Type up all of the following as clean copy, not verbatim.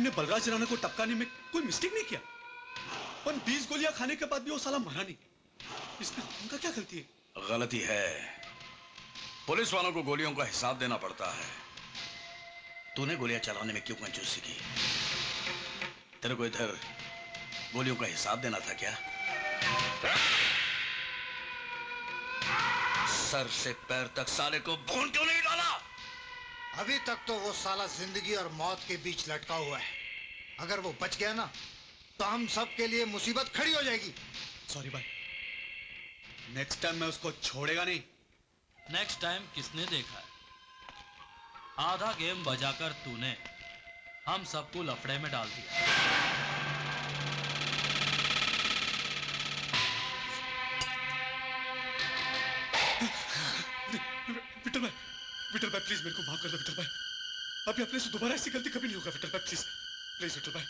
तुमने बलराज राणा को टपकाने में कोई मिस्टेक नहीं किया। पर 20 गोलियां खाने के बाद भी वो साला मरा नहीं। इसमें उनका क्या गलती है? गलती है, पुलिस वालों को गोलियों का हिसाब देना पड़ता है। तूने गोलियां चलाने में क्यों कंजूसी की? तेरे को इधर गोलियों का हिसाब देना था क्या? सर से पैर तक साले को भून क्यों नहीं डाला? अभी तक तो वो साला जिंदगी और मौत के बीच लटका हुआ है। अगर वो बच गया ना तो हम सब के लिए मुसीबत खड़ी हो जाएगी। सॉरी भाई, नेक्स्ट टाइम मैं उसको छोड़ेगा नहीं। नेक्स्ट टाइम किसने देखा है? आधा गेम बजाकर तूने हम सबको लफड़े में डाल दिया। विठल भाई प्लीज मेरे को माफ कर दो विठल भाई। अभी अपने से दोबारा ऐसी गलती कभी नहीं होगा विठल भाई, प्लीज प्लीज विठल भाई।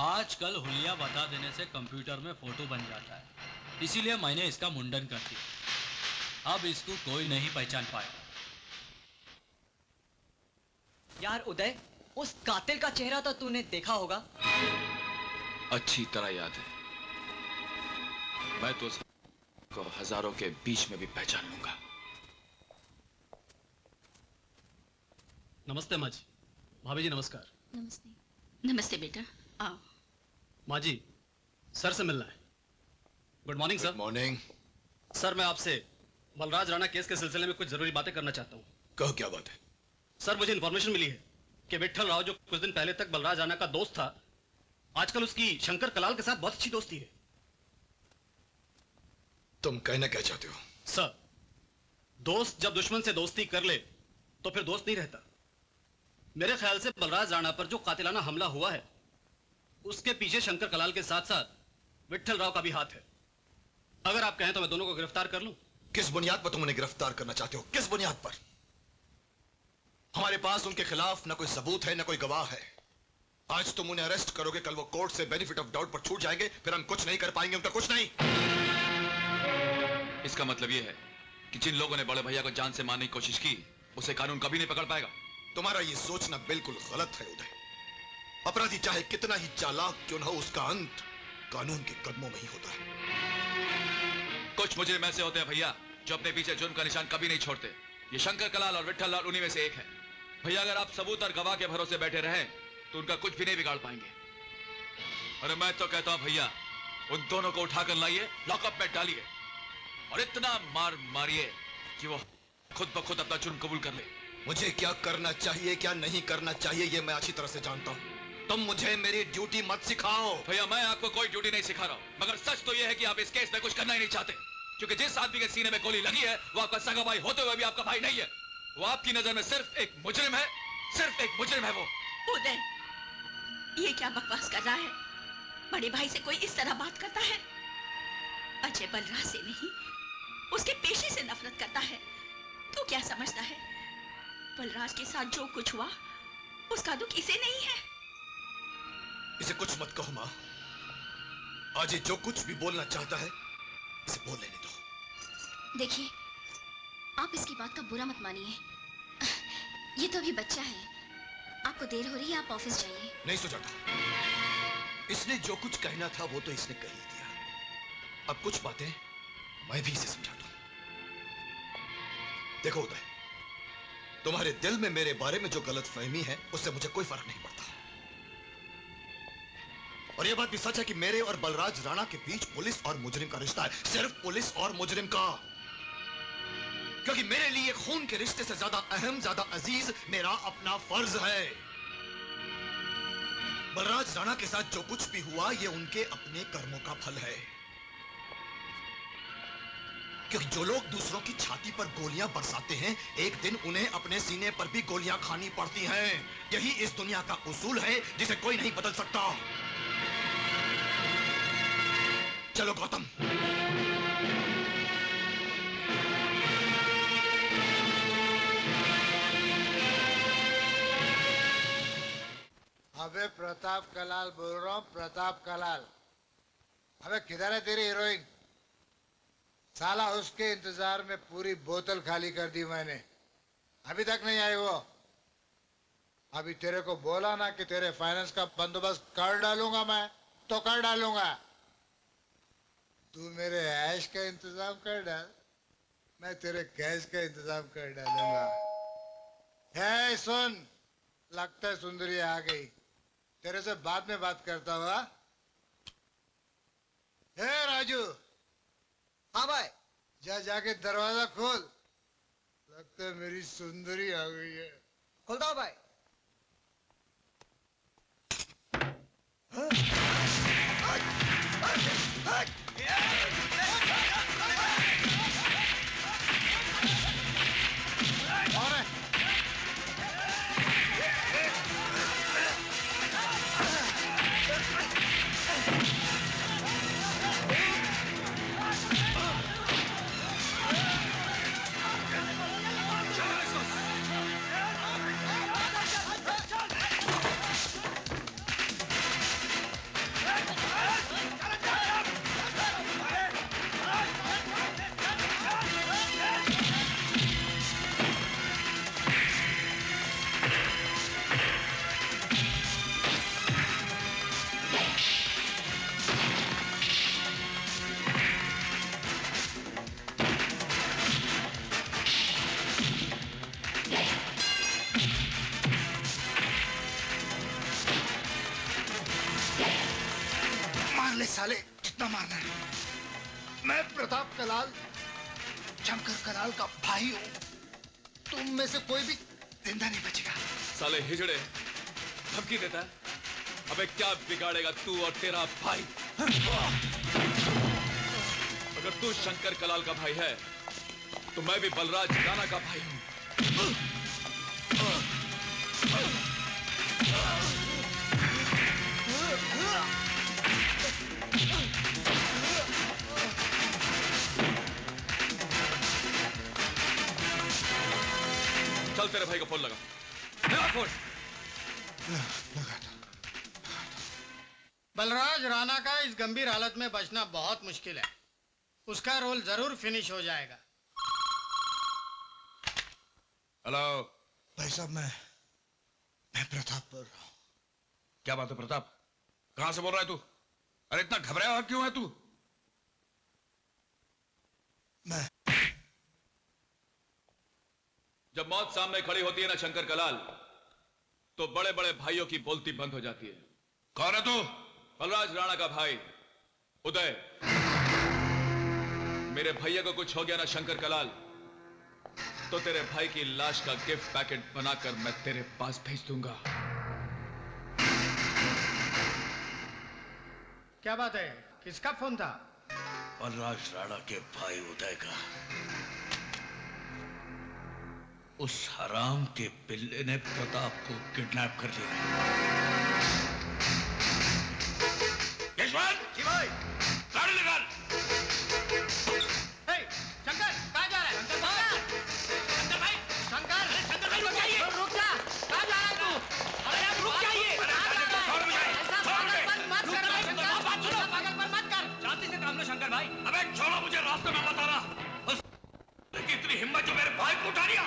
आजकल हुलिया बता देने से कंप्यूटर में फोटो बन जाता है, इसीलिए मैंने इसका मुंडन कर दिया। अब इसको कोई नहीं पहचान पाया। यार उदय, उस कातिल का चेहरा तो तूने देखा होगा। अच्छी तरह याद है। मैं तो उसको हजारों के बीच में भी पहचान लूंगा। नमस्ते माँ जी। भाभी जी नमस्कार। नमस्ते। नमस्ते बेटा, आओ। माँ जी, सर से मिलना है। Good morning sir. Good morning. Sir मैं आपसे बलराज राणा केस के सिलसिले में कुछ जरूरी बातें करना चाहता हूँ। कहो क्या बात है? सर मुझे इन्फॉर्मेशन मिली है कि विठल राव जो कुछ दिन पहले तक बलराज राणा का दोस्त था, आजकल उसकी शंकर कलाल के साथ बहुत अच्छी दोस्ती है। तुम कहना क्या चाहते हो? सर, दोस्त जब दुश्मन से दोस्ती कर ले तो फिर दोस्त नहीं रहता। मेरे ख्याल से बलराज राणा पर जो कातिलाना हमला हुआ है उसके पीछे शंकर कलाल के साथ साथ विठल राव का भी हाथ है। अगर आप कहें तो मैं दोनों को गिरफ्तार कर लूं। किस बुनियाद पर तुम उन्हें गिरफ्तार करना चाहते हो? किस बुनियाद पर? हमारे पास उनके खिलाफ न कोई सबूत है न कोई गवाह है। आज तुम उन्हें अरेस्ट करोगे, कल वो कोर्ट से बेनिफिट ऑफ डाउट पर छूट जाएंगे, फिर हम कुछ नहीं कर पाएंगे, उनका कुछ नहीं। इसका मतलब यह है कि जिन लोगों ने बड़े भैया को जान से मारने की कोशिश की उसे कानून कभी नहीं पकड़ पाएगा। तुम्हारा यह सोचना बिल्कुल गलत है उदय। अपराधी चाहे कितना ही चालाक क्यों न हो, उसका अंत कानून के कदमों में ही होता है। कुछ मुजरिम ऐसे होते हैं भैया जो अपने पीछे जुर्म का निशान कभी नहीं छोड़ते। ये शंकर कलाल और विठल लाल उन्हीं में से एक है। भैया अगर आप सबूत और गवाह के भरोसे बैठे रहें तो उनका कुछ भी नहीं बिगाड़ पाएंगे। अरे मैं तो कहता हूं भैया, उन दोनों को उठाकर लाइए, लॉकअप में डालिए और इतना मार मारिए कि वो खुद ब खुद अपना जुर्म कबूल कर ले। मुझे क्या करना चाहिए क्या नहीं करना चाहिए ये मैं अच्छी तरह से जानता हूं। तुम मुझे मेरी ड्यूटी मत सिखाओ। भैया मैं आपको कोई ड्यूटी नहीं सिखा रहा हूं, मगर सच तो यह है कि आप इस केस में कुछ करना ही नहीं चाहते, क्योंकि जिस आदमी के सीने में गोली लगी है वो आपका सगा भाई होते हुए भी आपका भाई नहीं है। वो आपकी नजर में सिर्फ एक मुजरिम है, सिर्फ एक मुजरिम है वो। उदय, ये क्या बकवास कर रहा है? बड़े भाई से कोई इस तरह बात करता है? अजय बलराज से नहीं, उसके पेशे से नफरत करता है। तू क्या समझता है? बलराज के साथ जो कुछ हुआ उसका दुख इसे नहीं है? इसे कुछ मत कहो मां। आज ये जो कुछ भी बोलना चाहता है इसे बोल लेने दो। देखिए, आप इसकी बात का बुरा मत मानिए। ये तो अभी बच्चा है। आपको देर हो रही है, आप ऑफिस जाइए। नहीं सुजाता, इसने जो कुछ कहना था वो तो इसने कह ही दिया। अब कुछ बातें मैं भी इसे समझाता हूं। देखो उदय, तुम्हारे दिल में मेरे बारे में जो गलतफहमी है उससे मुझे कोई फर्क नहीं पड़ता। और यह बात भी सच है कि मेरे और बलराज राणा के बीच पुलिस और मुजरिम का रिश्ता है, सिर्फ पुलिस और मुजरिम का। क्योंकि मेरे लिए खून के रिश्ते से ज्यादा अहम, ज्यादा अजीज मेरा अपना फर्ज है। बलराज राणा के साथ जो कुछ भी हुआ ये उनके अपने कर्मों का फल है। क्योंकि जो लोग दूसरों की छाती पर गोलियां बरसाते हैं, एक दिन उन्हें अपने सीने पर भी गोलियां खानी पड़ती हैं। यही इस दुनिया का उसूल है जिसे कोई नहीं बदल सकता। चलो गौतम। अबे प्रताप कलाल बोल रहा हूँ, प्रताप कलाल। अबे किधर है तेरी हीरोइन? साला उसके इंतजार में पूरी बोतल खाली कर दी मैंने, अभी तक नहीं आई वो। अभी तेरे को बोला ना कि तेरे फाइनेंस का बंदोबस्त कर डालूंगा मैं, तो कर डालूंगा। तू मेरे ऐश का इंतजाम कर डाल, मैं तेरे कैश का इंतजाम कर डालूंगा। है सुन, लगता है सुंदरी आ गई, तेरे से बाद में बात करता हुआ। हे राजू। हाँ भाई। जाके दरवाजा खोल, लगता है मेरी सुंदरी आ गई है। खोलता हूँ भाई। साले कितना मारना है? मैं प्रताप कलाल, शंकर कलाल का भाई हूँ। तुम में से कोई भी जिंदा नहीं बचेगा। साले हिजड़े धमकी देता है? अबे क्या बिगाड़ेगा तू और तेरा भाई? अगर तू शंकर कलाल का भाई है तो मैं भी बलराज राणा का भाई हूँ। चल तेरे भाई को फोन लगा। लगा फोन। बलराज राणा का इस गंभीर हालत में बचना बहुत मुश्किल है। उसका रोल जरूर फिनिश हो जाएगा। हेलो भाई साहब, मैं प्रताप बोल रहा हूँ। क्या बात है प्रताप? कहां से बोल रहा है तू? अरे इतना घबराया हुआ क्यों है तू? मैं जब मौत सामने खड़ी होती है ना शंकर कलाल, तो बड़े बड़े भाइयों की बोलती बंद हो जाती है। कौन है तू? बलराज राणा का भाई उदय। मेरे भैया को कुछ हो गया ना शंकर कलाल, तो तेरे भाई की लाश का गिफ्ट पैकेट बनाकर मैं तेरे पास भेज दूंगा। क्या बात है? किसका फोन था? बलराज राणा के भाई उदय का। उस हराम के पिल्ले ने प्रताप को किडनैप कर लिया। यशवंत! जी भाई। गाड़ी निकाल। शंकर कहाँ जा रहा है? शंकर भाई, शंकर भाई रुक जाइए। रुक जा। कहाँ जा रहा है तू? अरे आप रुक जाइए। कहाँ जा रहा है? ऐसा पागलपन मत कर भाई शंकर। ऐसा पागलपन मत कर। शांति से काम लो शंकर भाई। अबे छोड़ो मुझे, रास्ते में बता रहा। इतनी हिम्मत जो मेरे भाई को उठा लिया,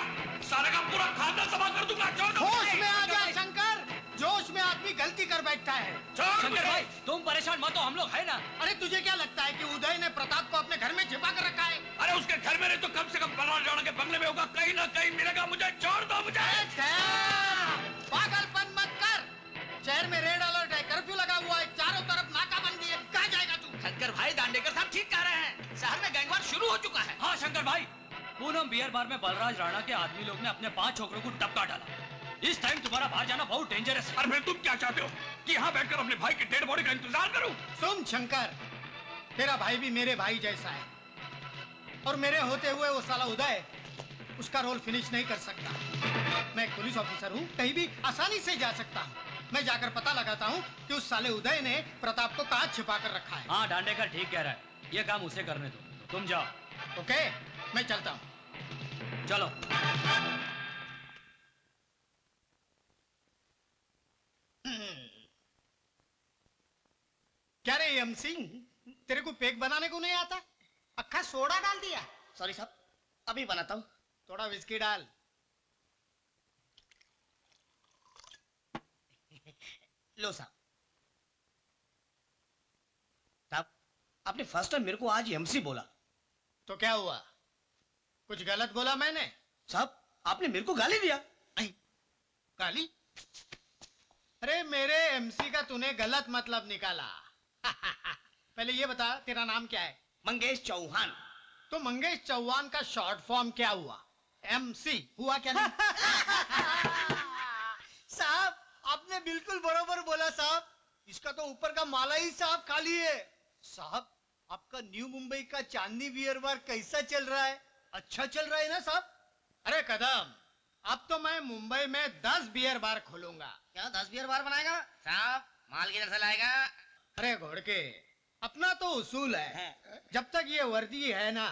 सारे का पूरा खानदान तबाह कर दूंगा। होश में आ जा शंकर। जोश में आदमी गलती कर बैठता है। शंकर भाई तुम परेशान मत हो, हम लोग है ना। अरे तुझे क्या लगता है कि उदय ने प्रताप को अपने घर में छिपा कर रखा है? अरे उसके घर में नहीं तो कम से कम बलराज राणा के बंगले में होगा। कहीं ना कहीं मिलेगा। मुझे छोड़ दो मुझे। पागलपन मत कर। शहर में रेड अलर्ट है, कर्फ्यू लगा हुआ है, चारों तरफ नाकाबंदी है। कहाँ जाएगा तू? शंकर भाई दांडेकर साहब ठीक कह रहे हैं, शहर में गैंगवार शुरू हो चुका है। हाँ शंकर भाई, पूनम बियर बार में बलराज राणा के आदमी लोग ने अपने 5 छोकरों को टपका डाला। इस टाइम तुम्हारा बाहर जाना बहुत डेंजरस है। और फिर तुम क्या चाहते हो कि यहाँ बैठकर अपने भाई की डेड बॉडी का इंतजार करूं? सुन शंकर, तेरा भाई भी मेरे भाई जैसा है। और मेरे होते हुए वो साला उदय उसका रोल फिनिश नहीं कर सकता। मैं एक पुलिस ऑफिसर हूँ, कहीं भी आसानी से जा सकता हूँ। मैं जाकर पता लगाता हूँ कि उस साले उदय ने प्रताप को कहाँ छिपा कर रखा है। हाँ दांडेकर ठीक कह रहा है, ये काम उसे करने दो, तुम जाओ। ओके, मैं चलता हूँ। चलो। क्या रे एम सिंह, तेरे को पेक बनाने को नहीं आता? अक्खा सोडा डाल दिया। सॉरी साहब, अभी बनाता हूँ। थोड़ा विस्की डाल। लो साहब। साहब, आपने फर्स्ट टाइम मेरे को आज एमसी बोला। तो क्या हुआ, कुछ गलत बोला मैंने? साहब, आपने मेरे को गाली दिया। गाली? अरे मेरे एमसी का तूने गलत मतलब निकाला। पहले ये बता, तेरा नाम क्या है? मंगेश चौहान। तो मंगेश चौहान का शॉर्ट फॉर्म क्या हुआ? एमसी हुआ क्या नहीं? साहब, आपने बिल्कुल बरोबर बोला साहब। इसका तो ऊपर का माला ही साहब खाली है। साहब, आपका न्यू मुंबई का चांदनी बियर बार कैसा चल रहा है? अच्छा चल रहा है ना साहब? अरे कदम, अब तो मैं मुंबई में 10 बियर बार खोलूंगा। क्या 10 बियर बार बनाएगा? साहब, माल किधर से लाएगा? अरे घोड़के, अपना तो उसूल है, जब तक ये वर्दी है ना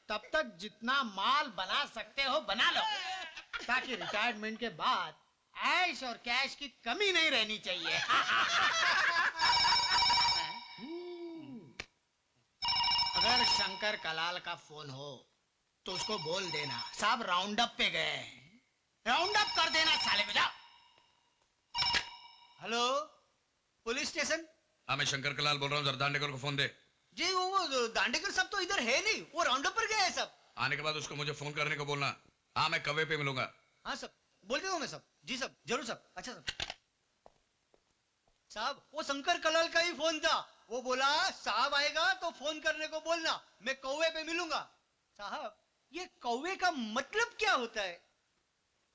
तब तक जितना माल बना सकते हो बना लो, ताकि रिटायरमेंट के बाद ऐश और कैश की कमी नहीं रहनी चाहिए। अगर शंकर कलाल का फोन हो तो उसको बोल देना साहब राउंड अप पे गए हैं, राउंड अप कर देना साले को। जाओ। Hello, police station. हाँ, मैं शंकर कलाल बोल रहा हूँ, जरा दांडेकर को फोन दे। जी वो दांडेकर साहब तो इधर है नहीं, वो राउंड अप पर गए हैं सब। आने के बाद उसको मुझे फोन करने को बोलना। हाँ, मैं कवे पे मिलूंगा। हाँ सब, बोल देता हूँ मैं सब। जी सब, जरूर सब। अच्छा सब। साहब, वो शंकर कलाल का ही फोन था, वो बोला साहब आएगा तो फोन करने को बोलना, मैं कौवे पे मिलूंगा। साहब, ये कौवे का मतलब क्या होता है?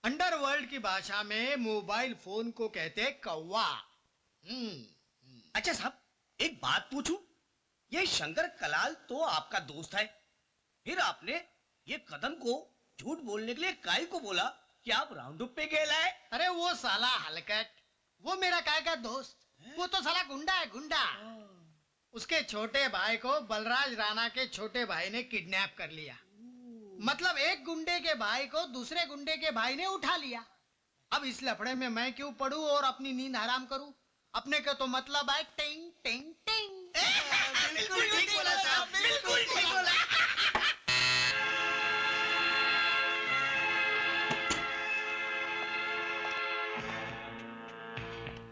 अंडरवर्ल्ड की भाषा में मोबाइल फोन को कहते हैं कौवा। अच्छा साहब, एक बात पूछूं? ये शंकर कलाल तो आपका दोस्त है, फिर आपने ये कदम को झूठ बोलने के लिए काई को बोला कि आप राउंड अप पे गए लाए? अरे वो साला हलकट, वो मेरा काय का दोस्त, वो तो साला गुंडा है, गुंडा। उसके छोटे भाई को बलराज राणा के छोटे भाई ने किडनैप कर लिया। मतलब एक गुंडे के भाई को दूसरे गुंडे के भाई ने उठा लिया। अब इस लफड़े में मैं क्यों पढ़ूं और अपनी नींद हराम करूं? अपने का तो मतलब है टिंग टिंग टिंग। बिल्कुल ठीक बोला साहब, बिल्कुल ठीक बोला।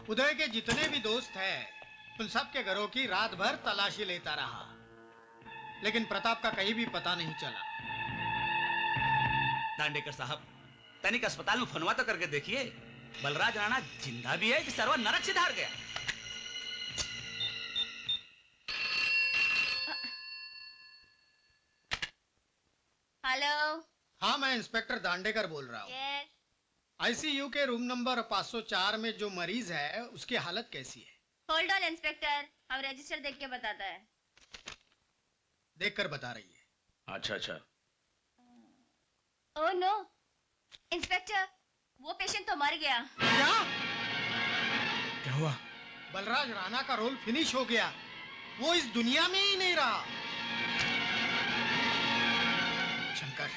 उदय के जितने भी दोस्त हैं, उन सब के घरों की रात भर तलाशी लेता रहा, लेकिन प्रताप का कहीं भी पता नहीं चला। दांडेकर साहब, तनिक अस्पताल में फोनवा तो करके देखिए, बलराज राणा जिंदा भी है कि सर्वा नरक से धार गया? हेलो। हाँ, मैं इंस्पेक्टर दांडेकर बोल रहा हूँ। यस। आईसीयू के रूम नंबर 504 में जो मरीज है उसकी हालत कैसी है? होल्ड ऑन इंस्पेक्टर, हम रजिस्टर देख के बताता है। देखकर बता रही है। अच्छा अच्छा। ओह नो इंस्पेक्टर, वो पेशेंट तो मर गया। क्या हुआ? बलराज राणा का रोल फिनिश हो गया, वो इस दुनिया में ही नहीं रहा। शंकर,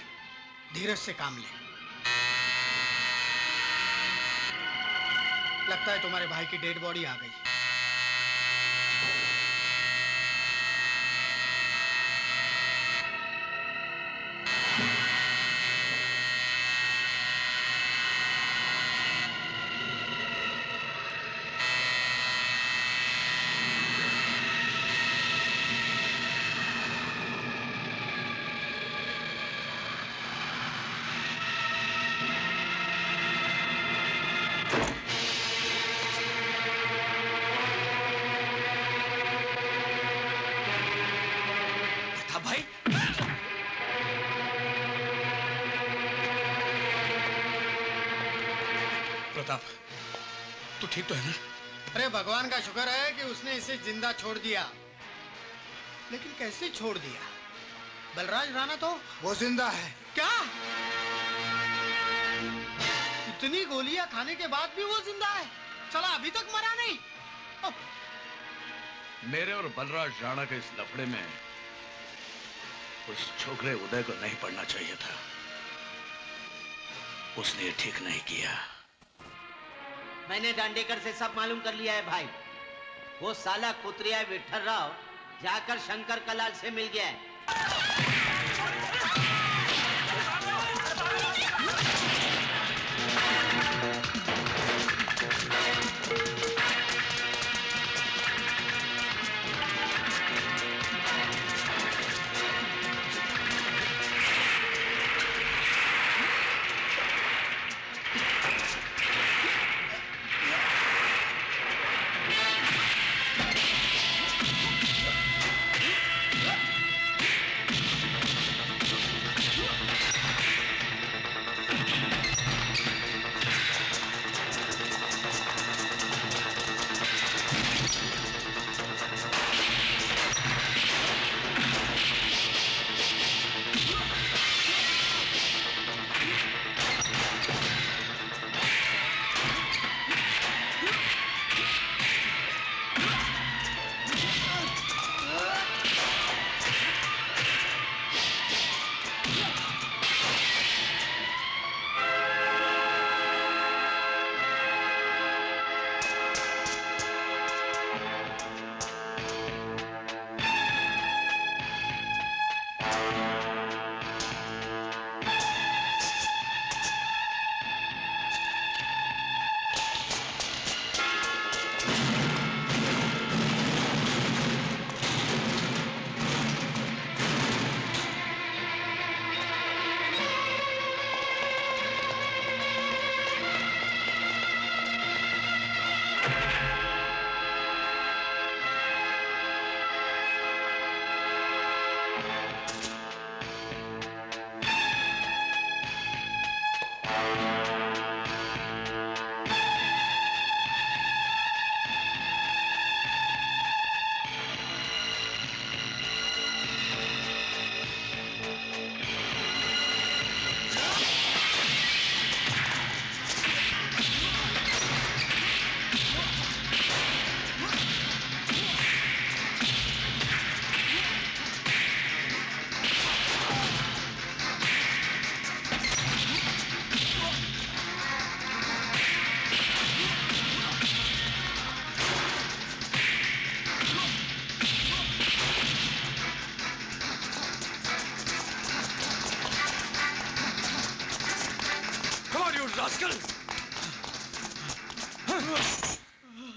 धीरज से काम ले। लगता है तुम्हारे भाई की डेड बॉडी आ गई। प्रताप, तू ठीक तो है ना? अरे भगवान का शुक्र है कि उसने इसे जिंदा छोड़ दिया। लेकिन कैसे छोड़ दिया? बलराज राणा तो वो जिंदा है। क्या? इतनी गोलियां खाने के बाद भी वो जिंदा है? चला अभी तक मरा नहीं। मेरे और बलराज राणा के इस लफड़े में उस छोकरे उदय को नहीं पड़ना चाहिए था। उसने ये ठीक नहीं किया। मैंने दांडेकर से सब मालूम कर लिया है भाई। वो साला कुतरिया विठल राव जाकर शंकर कलाल से मिल गया है।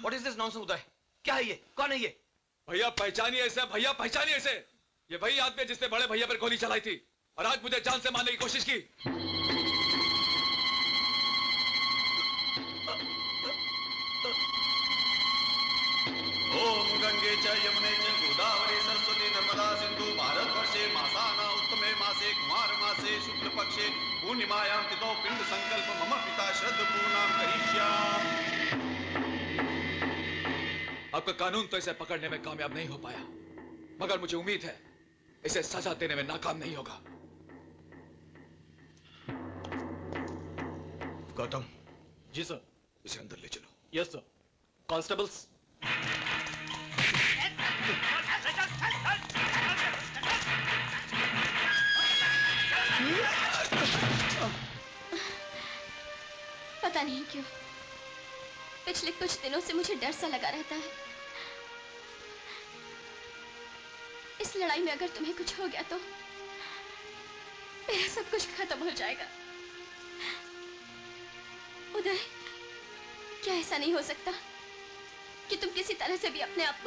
What is this nonsense, उदय? क्या है ये? कौन है ये? भैया पहचानिए इसे, भैया पहचानिए इसे। ये वही आदमी है जिसने बड़े भैया पर गोली चलाई थी और आज मुझे जान से मारने की कोशिश की। ओम गंगे च यमुने च गोदावरी सरस्वती नर्मदा सिंधु भारतवर्षे मासाना उत्तमे मासे कुमार मासे शुक्ल पक्षे पूर्णिमायां तिथौ पिंड संकल्प मम पिता श्रद्धपूर्णां करिष्यामि। आपका कानून तो इसे पकड़ने में कामयाब नहीं हो पाया, मगर मुझे उम्मीद है इसे सजा देने में नाकाम नहीं होगा। गौतम। जी सर। इसे अंदर ले चलो। Yes sir. कांस्टेबल्स। पता नहीं क्यों पिछले कुछ दिनों से मुझे डर सा लगा रहता है। इस लड़ाई में अगर तुम्हें कुछ हो गया तो मेरा सब कुछ खत्म हो जाएगा। उदय, क्या ऐसा नहीं हो सकता कि तुम किसी तरह से भी अपने आप को